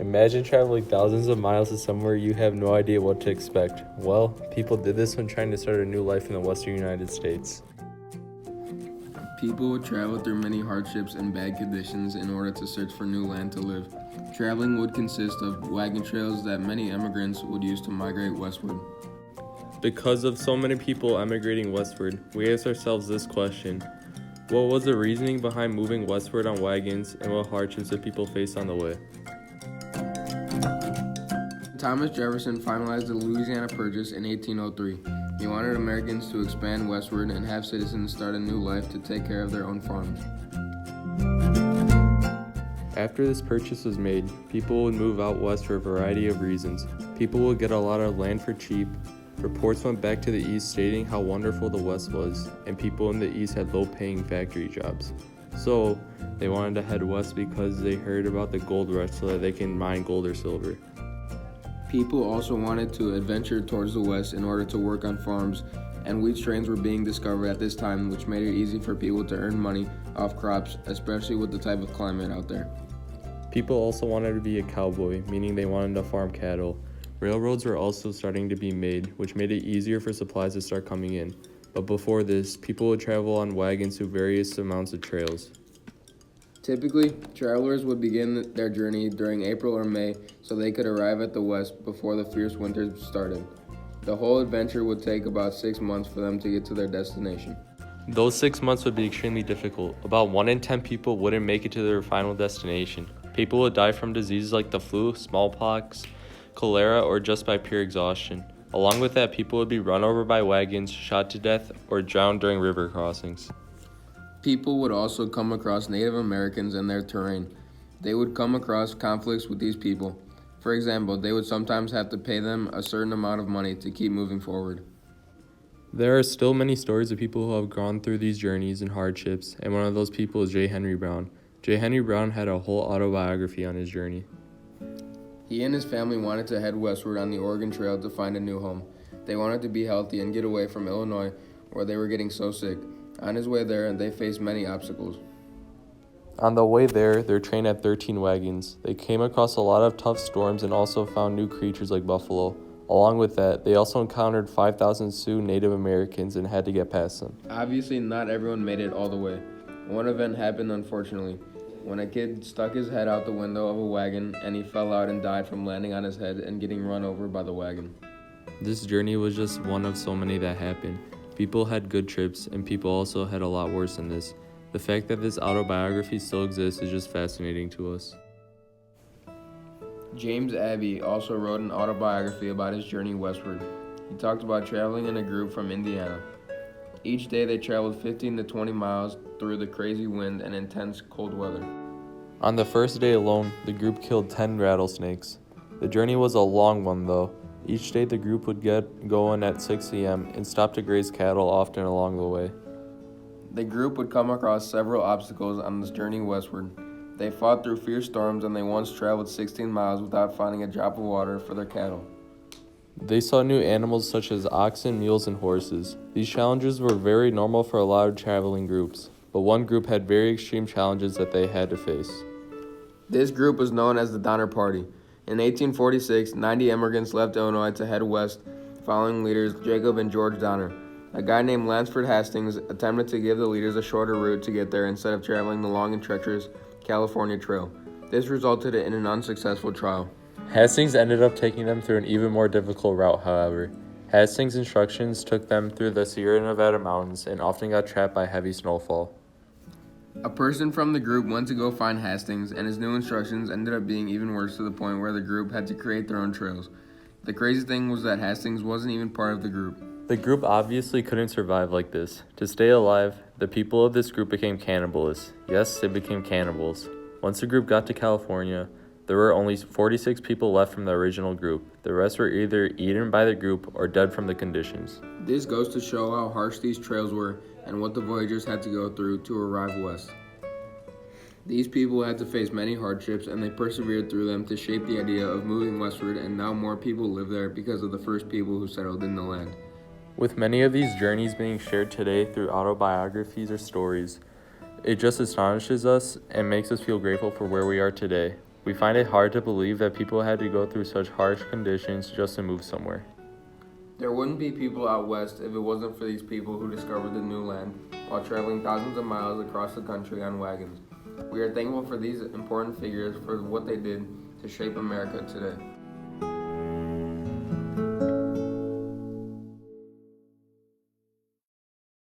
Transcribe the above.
Imagine traveling thousands of miles to somewhere you have no idea what to expect. Well, people did this when trying to start a new life in the western United States. People would travel through many hardships and bad conditions in order to search for new land to live. Traveling would consist of wagon trails that many immigrants would use to migrate westward. Because of so many people emigrating westward, we asked ourselves this question. What was the reasoning behind moving westward on wagons, and what hardships did people face on the way? Thomas Jefferson finalized the Louisiana Purchase in 1803. He wanted Americans to expand westward and have citizens start a new life to take care of their own farms. After this purchase was made, people would move out west for a variety of reasons. People would get a lot of land for cheap. Reports went back to the east stating how wonderful the west was, and people in the east had low-paying factory jobs. So, they wanted to head west because they heard about the gold rush so that they can mine gold or silver. People also wanted to adventure towards the west in order to work on farms, and wheat strains were being discovered at this time, which made it easy for people to earn money off crops, especially with the type of climate out there. People also wanted to be a cowboy, meaning they wanted to farm cattle. Railroads were also starting to be made, which made it easier for supplies to start coming in. But before this, people would travel on wagons through various amounts of trails. Typically, travelers would begin their journey during April or May so they could arrive at the west before the fierce winters started. The whole adventure would take about 6 months for them to get to their destination. Those 6 months would be extremely difficult. About 1 in 10 people wouldn't make it to their final destination. People would die from diseases like the flu, smallpox, cholera, or just by pure exhaustion. Along with that, people would be run over by wagons, shot to death, or drowned during river crossings. People would also come across Native Americans and their terrain. They would come across conflicts with these people. For example, they would sometimes have to pay them a certain amount of money to keep moving forward. There are still many stories of people who have gone through these journeys and hardships, and one of those people is J. Henry Brown. J. Henry Brown had a whole autobiography on his journey. He and his family wanted to head westward on the Oregon Trail to find a new home. They wanted to be healthy and get away from Illinois, where they were getting so sick. On his way there, they faced many obstacles. On the way there, their train had 13 wagons. They came across a lot of tough storms and also found new creatures like buffalo. Along with that, they also encountered 5,000 Sioux Native Americans and had to get past them. Obviously, not everyone made it all the way. One event happened, unfortunately, when a kid stuck his head out the window of a wagon and he fell out and died from landing on his head and getting run over by the wagon. This journey was just one of so many that happened. People had good trips, and people also had a lot worse than this. The fact that this autobiography still exists is just fascinating to us. James Abbey also wrote an autobiography about his journey westward. He talked about traveling in a group from Indiana. Each day they traveled 15 to 20 miles through the crazy wind and intense cold weather. On the first day alone, the group killed 10 rattlesnakes. The journey was a long one though. Each day the group would get going at 6 a.m. and stop to graze cattle often along the way. The group would come across several obstacles on this journey westward. They fought through fierce storms and they once traveled 16 miles without finding a drop of water for their cattle. They saw new animals such as oxen, mules, and horses. These challenges were very normal for a lot of traveling groups, but one group had very extreme challenges that they had to face. This group was known as the Donner Party. In 1846, 90 immigrants left Illinois to head west, following leaders Jacob and George Donner. A guy named Lansford Hastings attempted to give the leaders a shorter route to get there instead of traveling the long and treacherous California Trail. This resulted in an unsuccessful trial. Hastings ended up taking them through an even more difficult route, however. Hastings' instructions took them through the Sierra Nevada mountains and often got trapped by heavy snowfall. A person from the group went to go find Hastings, and his new instructions ended up being even worse to the point where the group had to create their own trails. The crazy thing was that Hastings wasn't even part of the group. The group obviously couldn't survive like this. To stay alive, the people of this group became cannibalists. Yes, they became cannibals. Once the group got to California, there were only 46 people left from the original group. The rest were either eaten by the group or dead from the conditions. This goes to show how harsh these trails were and what the voyagers had to go through to arrive west. These people had to face many hardships, and they persevered through them to shape the idea of moving westward, and now more people live there because of the first people who settled in the land. With many of these journeys being shared today through autobiographies or stories, it just astonishes us and makes us feel grateful for where we are today. We find it hard to believe that people had to go through such harsh conditions just to move somewhere. There wouldn't be people out west if it wasn't for these people who discovered the new land while traveling thousands of miles across the country on wagons. We are thankful for these important figures for what they did to shape America today.